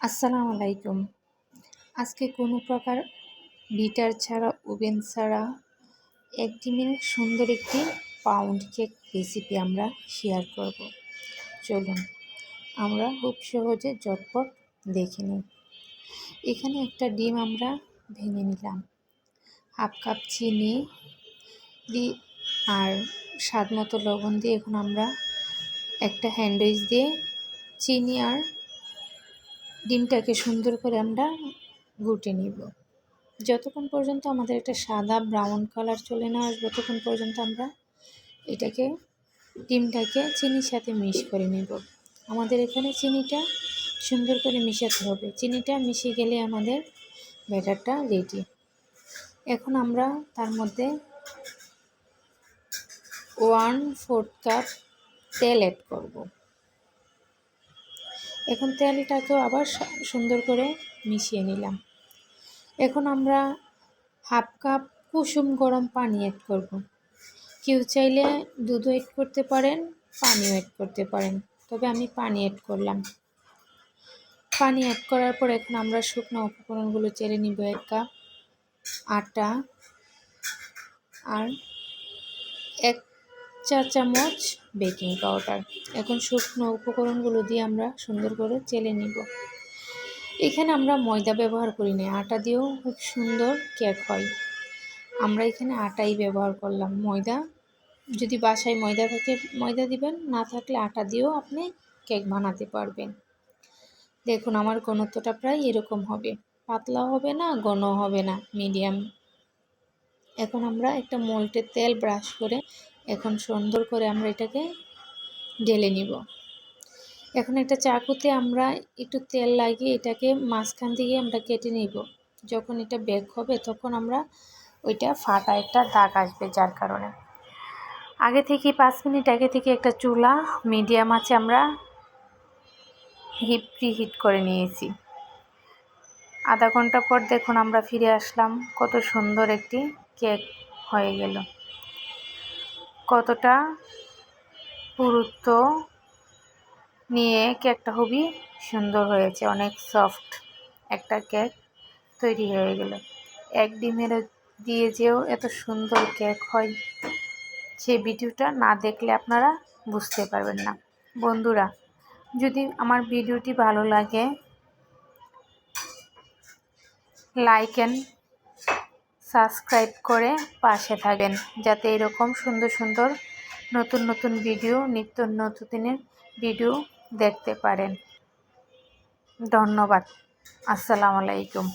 আসসালামু আলাইকুম। আজকে কোনো প্রকার বিটার ছাড়া, ওভেন ছাড়া ১ ডিমের সুন্দর একটি পাউন্ড কেক রেসিপি আমরা শেয়ার করব। চলুন আমরা খুব সহজে ঝটপট দেখে নিই। এখানে একটা ডিম আমরা ভেঙে নিলাম, 1/2 কাপ চিনি আর স্বাদ মতো লবণ দিয়ে এখন আমরা একটা হ্যান্ড উইচ দিয়ে চিনি আর ডিমটাকে সুন্দর করে আমরা ঘুটে নিব। যতক্ষণ পর্যন্ত আমাদের একটা সাদা ব্রাউন কালার চলে না আসবে ততক্ষণ পর্যন্ত আমরা এটাকে ডিমটাকে চিনির সাথে মিক্স করে নেব। আমাদের এখানে চিনিটা সুন্দর করে মিশাতে হবে। চিনিটা মিশে গেলে আমাদের ব্যাটারটা রেডি। এখন আমরা তার মধ্যে 1/4 কাপ তেল অ্যাড করব। এখন তেলটাকেও আবার সুন্দর করে মিশিয়ে নিলাম। এখন আমরা 1/2 কাপ কুসুম গরম পানি অ্যাড করব। কেউ চাইলে দুধও অ্যাড করতে পারেন, পানিও অ্যাড করতে পারেন, তবে আমি পানি অ্যাড করলাম। পানি অ্যাড করার পর এখন আমরা শুকনো উপকরণগুলো চেলে নিব। 1 কাপ আটা আর 1 চা চামচ বেকিং পাউডার। এখন শুকনো উপকরণগুলো দিয়ে আমরা সুন্দর করে চেলে নিব। এখানে আমরা ময়দা ব্যবহার করি না, আটা দিয়েও খুব সুন্দর কেক হয়। আমরা এখানে আটাই ব্যবহার করলাম। ময়দা যদি বাসায় ময়দা থাকে ময়দা দিবেন, না থাকলে আটা দিয়েও আপনি কেক বানাতে পারবেন। দেখুন আমার ঘনত্বটা প্রায় এরকম হবে, পাতলা হবে না, ঘন হবে না, মিডিয়াম। এখন আমরা একটা মোল্ডে তেল ব্রাশ করে এখন সুন্দর করে আমরা এটাকে ঢেলে নিব। এখন একটা চাকুতে আমরা একটু তেল লাগিয়ে এটাকে মাঝখান থেকে আমরা কেটে নিব। যখন এটা বেক হবে তখন আমরা ওইটা ফাটা একটা দাগ আসবে, যার কারণে আগে থেকে 5 মিনিট আগে থেকে একটা চুলা মিডিয়াম আছে আমরা প্রিহিট করে নিয়েছি। আধা ঘন্টা পর দেখুন আমরা ফিরে আসলাম, কত সুন্দর একটি কেক হয়ে গেল। কতটা পুরুত্ব নিয়ে কেকটা খুবই সুন্দর হয়েছে, অনেক সফট একটা কেক তৈরি হয়ে গেল। 1 ডিমের দিয়ে যেও এত সুন্দর কেক হয়, সেই ভিডিওটা না দেখলে আপনারা বুঝতে পারবেন না। বন্ধুরা, যদি আমার ভিডিওটি ভালো লাগে লাইক অ্যান্ড সাবস্ক্রাইব করে পাশে থাকবেন, যাতে এরকম সুন্দর সুন্দর নতুন নতুন ভিডিও, নিত্য নতুনের ভিডিও দেখতে পারেন। ধন্যবাদ। আসসালামু আলাইকুম।